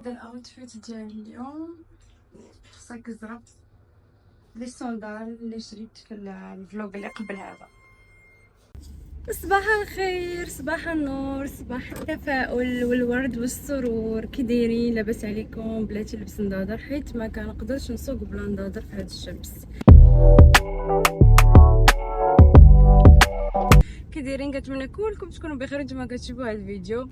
هذا الاوتفيت ديالي اليوم صاك زرق لي صندال اللي شريت في الفلوق اللي قبل هذا. صباح الخير، صباح النور، صباح التفاؤل والورد والسرور. كي دايرين؟ لاباس عليكم؟ بلاتي لبس نضاضر حيت ما كنقدرش نسوق بلا نضاضر في هاد الشمس. كي دايرين؟ كنتمنى كلكم تكونوا بخير نتوما كتشوفوا هاد الفيديو.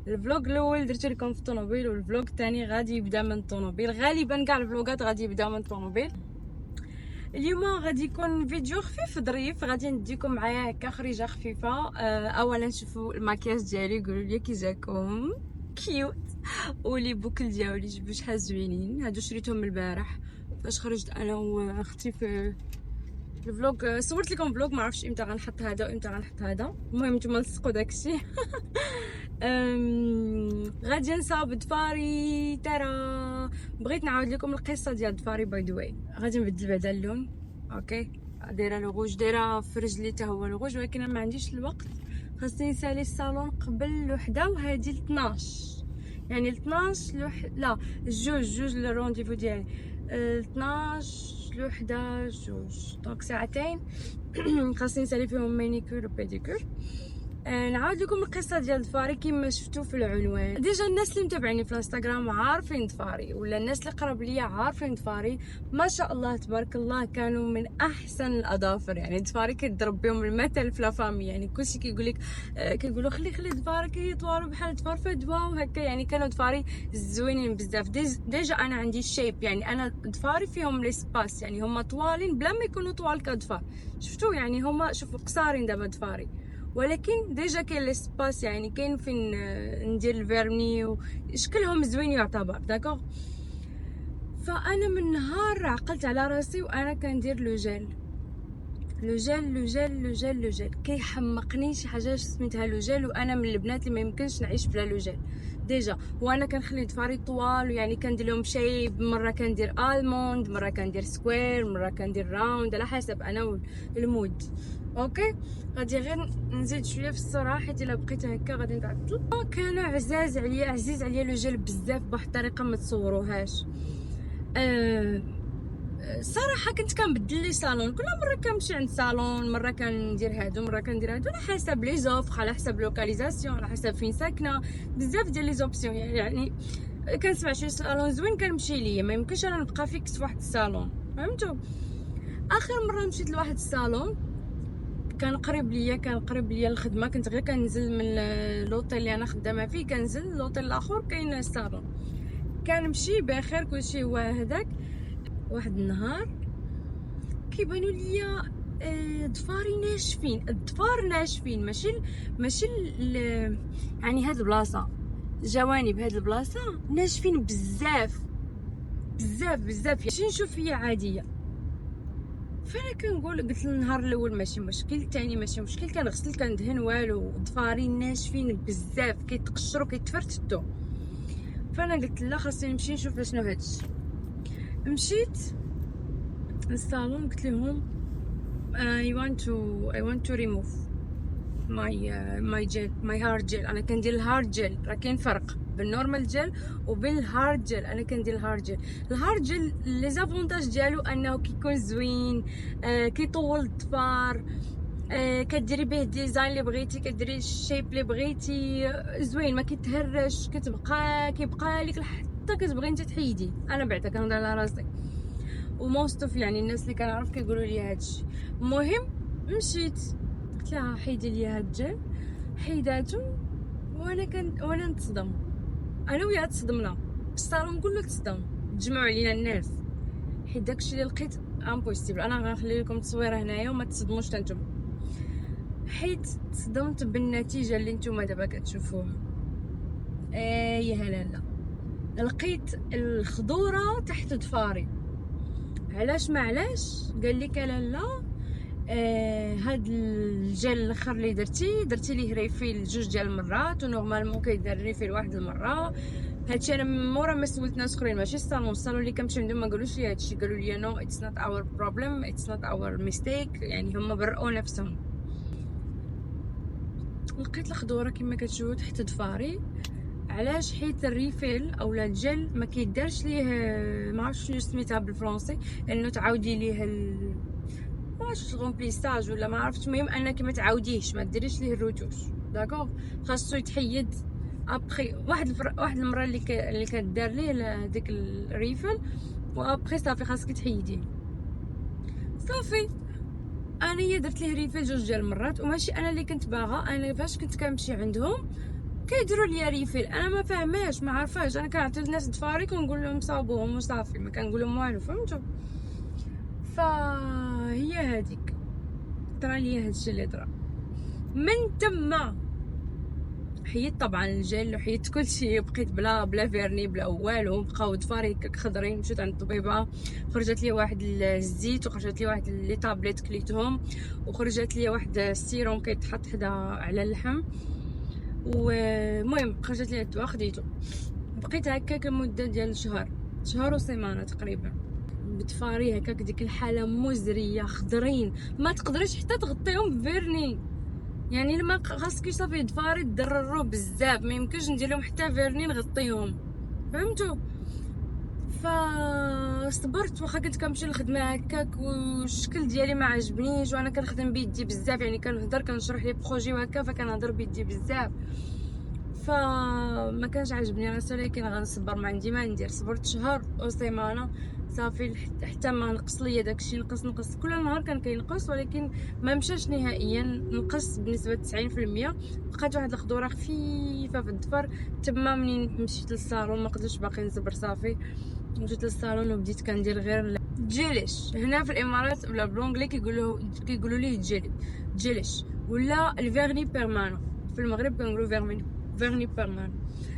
الفلوق الاول درت لكم في الطوموبيل، والفلوق الثاني غادي يبدا من الطوموبيل. غالبا كاع الفلوقات غادي يبداو من الطوموبيل. اليوم غادي يكون فيديو خفيف ظريف، غادي نديكم معايا هكا خريجه خفيفه. اولا شوفوا الماكياج ديالي، قولوا لي كي جاكم كيوت، ولي بوكل ديالي جبدوا شحال زوينين. هادو شريتهم من البارح فاش خرجت انا واختي في الفلوق. صورت لكم فلوق ما عرفتش امتى غنحط هذا وامتى غنحط هذا. المهم نتوما لصقوا داكشي. غادي نصاوب ضفاري. ترى بغيت نعاود لكم القصه ديال ضفاري. باي ذا واي غادي نبدل بعدا اللون. اوكي، دايره لو غوج، دايره في رجلي حتى هو لو غوج، ولكن انا ما عنديش الوقت. خاصني نسالي الصالون قبل الوحده، وهذه ل 12 يعني ل 12 لا جوج الرونديفو ديالي 12 لوحده جوج، دونك ساعتين. خاصني نسالي فيهم مانيكور وبيديكور. نعاود لكم القصه ديال ضفاري كما شفتوا في العنوان. ديجا الناس اللي متابعيني في الانستغرام عارفين ضفاري، ولا الناس اللي قرب ليا عارفين ضفاري. ما شاء الله تبارك الله كانوا من احسن الاظافر. يعني ضفاري كيضرب بهم المثل في لافامي. يعني كلشي كيقول لك كيقولوا خلي ضفارك يطوالوا بحال ضفار فدوى وهكا. يعني كانوا ضفاري زوينين بزاف. ديجا انا عندي الشيب، يعني انا ضفاري فيهم لي سباس، يعني هما طوالين بلا ما يكونوا طوال كضفار. شفتوا؟ يعني هما شوفوا قصارين دابا ضفاري، ولكن ديجا كاين لي سباس، يعني كاين فين ندير الفيرني وشكلهم زوين يعتبر. داكوغ. فانا من نهار عقلت على راسي وانا كندير لو جيل كيحمقني شي حاجه سميتها لو جيل. وانا من البنات اللي ما يمكنش نعيش بلا لو جيل. ديجا وانا كنخلي ضفاري طوال، يعني كندير لهم شيب. مره كندير الموند، مره كندير سكوير، مره كندير راوند، على حسب انا المود. اوكي، غادي غير نزيد شويه في الصراحه حيت الا بقيت هكا غادي نتعطل. كان عزيز عليا لو جيل بزاف بواحد الطريقه ما تصوروهاش. صراحه كنت كنبدل لي صالون، كل مره كنمشي عند صالون، مره كندير هادو مره كندير هادو، على حسب لي زوفر، على حسب لوكاليزاسيون، على حسب فين ساكنه. بزاف ديال لي زوبسيون. يعني كنسمع شي صالون زوين كنمشي ليه، ما يمكنش انا نبقى فيكس في واحد الصالون. فهمتوا؟ اخر مره مشيت لواحد الصالون كان قريب ليا الخدمه. كنت غير كنزل من لوطيل اللي انا خدامه فيه، كنزل لوطيل الاخر كاين الصالون. كنمشي بخير كلشي هو هذاك. واحد النهار كيبانوا ليا ضفاري ناشفين. الضفار ناشفين، ماشي يعني هاد البلاصه، جوانب هاد البلاصه ناشفين بزاف ماشي نشوف هي عاديه. فانا كنقول، قلت النهار الاول ماشي مشكل، الثاني ماشي مشكل، كنغسل كندهن والو، ضفاري ناشفين بزاف كيتقشروا كيتفرتتوا. فانا قلت لا خاصني نمشي نشوف شنو هادشي. مشيت للصالون قلت لهم I want to remove my gel, my hard gel. انا كندير الهارد جيل. راه كاين فرق بين النورمال جيل وبين الهارد جيل. انا كندير الهارد جيل. لي زافونتاج ديالو انه كيكون زوين، كيطول الضفار، كديري به الديزاين اللي بغيتي، كديري الشيب اللي بغيتي، زوين ما كيتهرش، كيبقى لك حتى كتبغي انت تحيدي. انا بعدا كنهضر على راسي، وموستوف يعني الناس اللي كنعرف كيقولوا لي هادشي. المهم مشيت قلت لها حيدي لي هاد الجل. حيداتو وانا نتصدم. انا وياها تصدمنا في الصالون كله، تصدم، تجمعوا علينا الناس. حيت داكشي اللي لقيت امبوسيبل. انا غنخلي لكم التصويره هنايا وما تصدموش حتى نتوما. حيت تصدمت بالنتيجه اللي نتوما دابا كتشوفوها. يا هلاله، لقيت الخضوره تحت ضفاري. علاش ما علاش؟ قال لك لالا هاد الجل الاخر اللي درتي ليه ريفيل 2 ديال المرات، ونورمالمون كيدار ريفيل واحد المره. هادشي انا مورا ما سولت ناس اخرين، ماشي الصالون اللي كنمشي عندهم ما قالوش لي هادشي. قالوا لي نو اتس نوت اور بروبليم، اتس نوت اور ميستيك. يعني هما برؤوا نفسهم. لقيت الخضوره كما كتشوفوا تحت ضفاري. علاش؟ حيت الريفيل اولا الجل ما كيدارش ليه، ما عرفتش شنو سميتها بالفرنسي، لانه تعاودي ليه واش الغومبليساج ولا ما عرفتش. المهم انك ما تعاوديهش، ما ديريش ليه الروتوش، داكوغ. خاصو يتحيد ابخي واحد المره اللي كدار ليه ديك الريفل، وابخي صافي خاصك تحيديه. صافي انايا درت ليه ريفيل جوج ديال المرات، وماشي انا اللي كنت باغا. انا فاش كنت كنمشي عندهم كيديروا لي ريفيل، انا ما فاهماش ما عارفاش. انا كنعطي الناس دفاري ونقول لهم صابوهم وصافي، ما كنقول لهم والو، فهمتوا؟ فهي هذيك طرا ليا هادشي اللي طرا. من تما حيدت طبعا الجل وحيدت كلشي، بقيت بلا فيرني بلا والو، بقاو ضفاري هكاك خضرين. مشيت عند الطبيبه، خرجت لي واحد الزيت، وخرجت لي واحد لي طابليت كليتهم، وخرجت لي واحد السيروم كيتحط حدا على اللحم، ومهم خرجت لي الدواء خديته. بقيت هكاك المده ديال شهر وسيمانه تقريبا، بضفاري هكاك ديك الحاله مزريه خضرين، ما تقدريش حتى تغطيهم بفيرني. يعني لما خاصك صافي ضفاري تضرروا بزاف، ما يمكنش ندير لهم حتى فيرني نغطيهم، فهمتوا؟ فصبرت، واخا كنت كنمشي للخدمه هكاك والشكل ديالي ما عجبنيش، وانا كنخدم بيدي بزاف، يعني كنهضر كنشرح لي بروجي وهكا، فكنهضر بيدي بزاف، فما كانش عاجبني راسي. ولكن غنصبر، ما عندي ما ندير. صبرت شهر وسيمانه صافي حتى ما نقص ليا داكشي. نقص كل نهار كان كينقص، ولكن ما مشاش نهائيا، نقص بنسبه 90%. بقات واحد الخضوره خفيفه في الظفر. تما منين مشيت للصالون ما قدرتش باقي نصبر، صافي مشيت للصالون وبديت كندير غير جيليش. هنا في الامارات بلا بلونغلي كيقولوا ليه جيليش ولا الفيرني بيرمانو. في المغرب كنقولوا فيرني بيرمانو.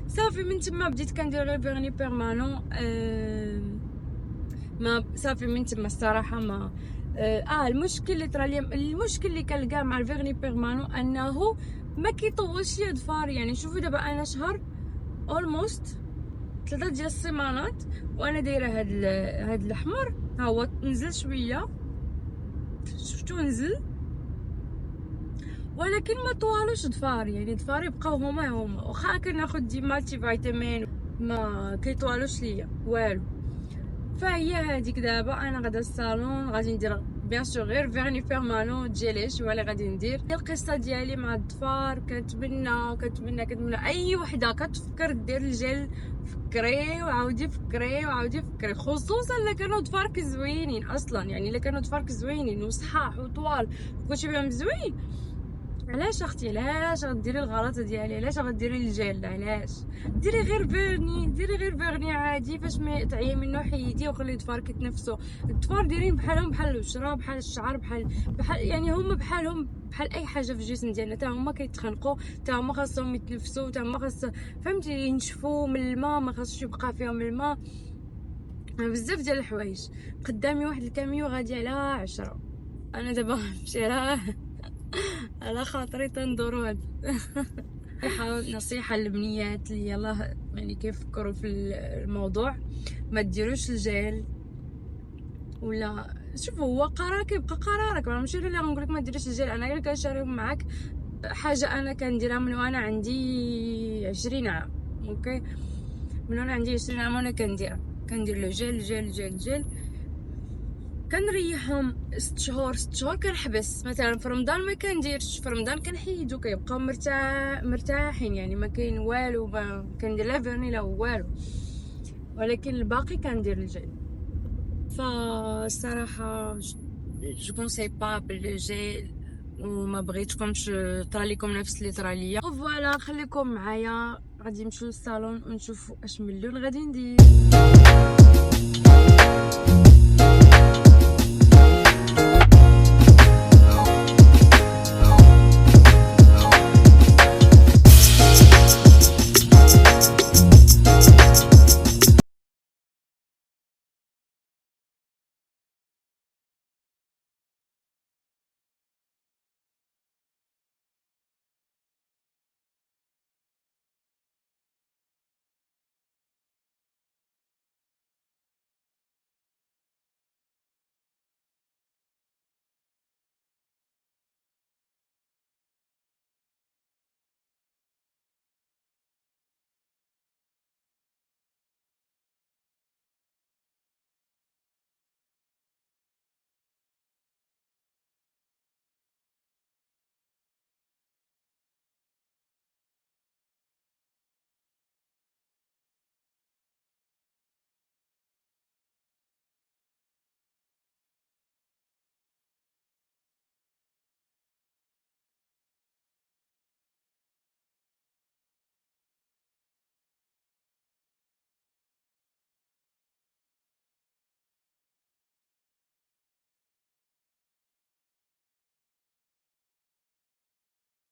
صافي من تما بديت كندير غير فيرني بيرمانو. ما صافي من تما الصراحه ما المشكل اللي طرا لي، المشكل اللي كنلقاه مع الفيرني بيرمانو انه ما كيطولش لي ظفاري. يعني شوفوا دابا انا شهر اولموست 3 ديال السيمانات وانا دايره هاد الاحمر، ها هو نزل شويه، شفتو نزل، ولكن ما طوالوش ظفاري. يعني ظفاري بقاو هما واخا كناخد ديما مالتي فيتامين ما كيطوالوش ليا والو. فهي هذيك دابا انا غادا الصالون، غادي ندير بيان سور غير فيرني بيرمانو جيليش، ولا غادي ندير القصه ديالي مع الظفار. كنتمنى اي وحده كتفكر دير الجل فكري وعاودي فكري، خصوصا الا كانوا ظفارك زوينين اصلا. يعني الا كانوا ظفارك زوينين وصحاح وطوال وكلشي بهم زوين، علاش اختي؟ علاش غديري الغلطه ديالي؟ علاش غديري الجل؟ علاش؟ ديري غير فيرني عادي، فاش ما تعيي منه حيديه وخلي ظفارك يتنفسوا. الظفار دايرين بحالهم بحال البشره، بحال الشعر، بحال يعني هما بحالهم بحال اي حاجه في الجسم ديالنا. حتى هما كيتخنقوا، حتى هما خاصهم يتنفسوا، حتى هما فهمتي ينشفوا من الماء، ما خاصش يبقى فيهم الماء. بزاف ديال الحوايج. قدامي واحد الكاميو غادي على 10، انا دابا نمشي على خاطري تندورو هاد نصيحة للبنيات اللي يلاه يعني كيفكروا في الموضوع، ما ديروش الجيل ولا شوف. هو قرار كيبقى قرارك، ماشي اللي غنقولك ما ديريش الجيل. انا غير كنشارك معاك حاجة انا كنديرها من وانا عندي 20 عام، اوكي؟ من وانا عندي 20 عام وانا كندير لو جيل. كنريحهم 6 شهور كنحبس. مثلا في رمضان ما كنديرش، في رمضان كنحيدو، كيبقاو مرتاحين، يعني ما كاين والو، ما كندير لا فيرني لا والو، ولكن الباقي كندير الجل. فالصراحه جو كونساي با بالجيل، وما بغيتكمش طرا ليكم نفس اللي طرا ليا. فوالا خليكم معايا، غادي نمشيو للصالون ونشوفوا اش من لون غادي ندير.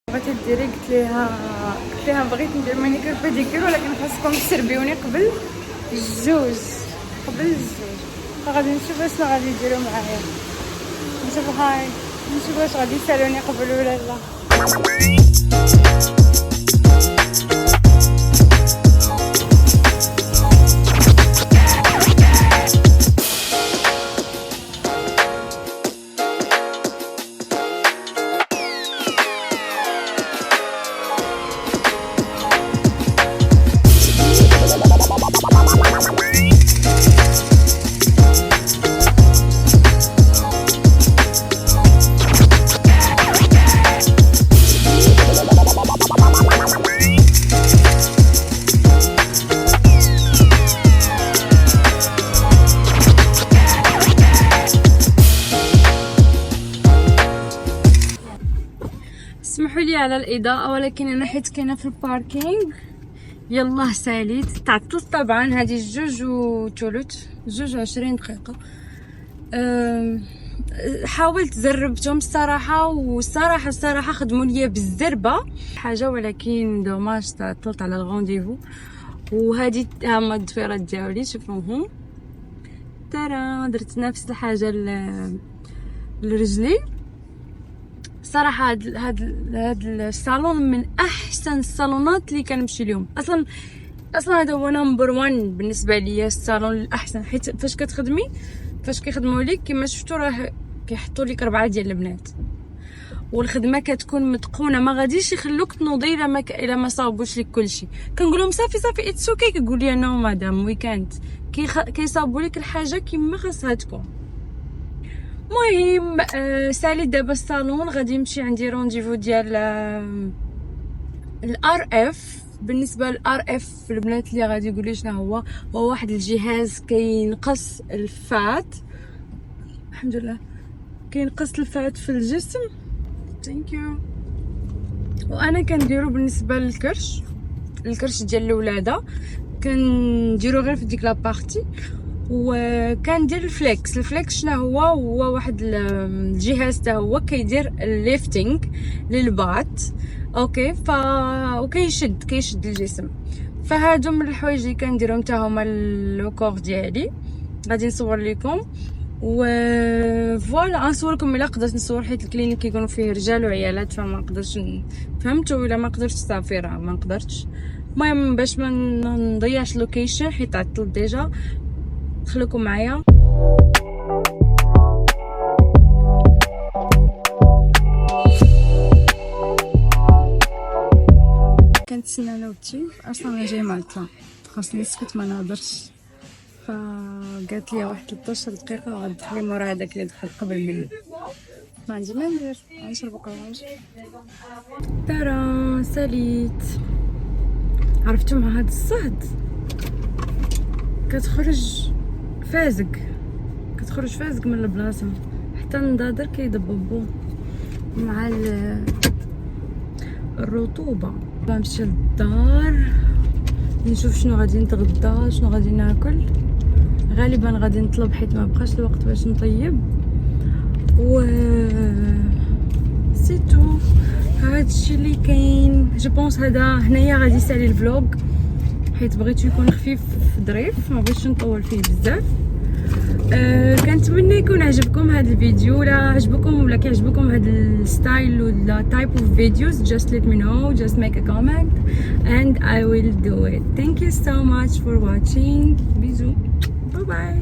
بغيت ديري قلت لها بغيت ندير مانيكير بيديكير ولكن خاصكم تسربيوني قبل الجوج فغادي نشوف شنو غادي يديروا معايا. نشوف واش غادي يسالوني قبل ولا لا. اسمحوا لي على الاضاءه ولكن انا حيت كاينه في الباركينغ يلا ساليت تعطلت طبعا. هذه 2:20 دقيقه. حاولت زربتهم الصراحه خدموا ليا بالزربه حاجه ولكن دوماج تعطلت على الغونديفو. وهذه هما الضفيرات ديالي شوفوهم ترى درت نفس الحاجه لرجلي. صراحه هاد الصالون من احسن الصالونات اللي كنمشي لهم. اصلا هذا هو نمبر 1 بالنسبه ليا الصالون الاحسن، حيت فاش كيخدموا لك كما شفتوا راه كيحطوا لك 4 ديال البنات والخدمه كتكون متقونه، ما غاديش يخلوك تنوضي الا ما صاوبوش لك كلشي. كنقول لهم صافي اتس اوكي، كيقول لي نو مدام وي كانت، كيصاوبوا لك الحاجه كما خاصها تكون. المهم ساليت دابا الصالون، غادي نمشي عندي رونديفو ديال الار اف. بالنسبه للار اف البنات اللي غادي يقول لي شنو هو واحد الجهاز كينقص الفات، الحمد لله كينقص الفات في الجسم. ثانك يو. وانا كنديرو بالنسبه للكرش ديال الولاده كنديرو غير في ديك لابارتي. وكندير الفليكس شنو هو واحد الجهاز حتى هو كيدير الليفتينغ للباط اوكي وكيشد الجسم. فهادو من الحوايج اللي كنديرهم حتى هما لوكور ديالي، غادي نصور لكم فوالا نصوركم الا قدرت نصور، حيت الكلينيك كيكونوا فيه رجال وعيالات فما نقدرش فهمتوا. الا ما قدرتش صافي راه ما نقدرش. المهم باش ما نضيعش لوكيشن حيت عطلت ديجا، خليكم معايا. كنتسنى نوبتي اصلا انا جاي معطله، خاصني نسكت ما نهضرش، فقالت لي واحد 13 دقيقه وغتدخلي مورا هذاك اللي دخل قبل مني. ما عندي ما ندير، غنشرب قهوه. ترى ساليت. عرفتوا مع هاد الصهد كتخرج فازق من البلاصه، حتى النضادر كيضببو مع الرطوبه. غنمشي للدار نشوف شنو غادي نتغدى شنو غادي ناكل. غالبا غادي نطلب حيت ما بقاش الوقت باش نطيب. و سيتو هادشي اللي كاين. جو بونس هذا هنايا غادي يسالي الفلوغ حيت بغيتو يكون خفيف ظريف، ما بغيتش نطول فيه بزاف. كنتمنى يكون عجبكم هذا الفيديو. ولا عجبكم ولا كيعجبكم هذا الستايل ولا type of videos, just let me know, just make a comment and I will do it. Thank you so much for watching. Bisous. Bye bye.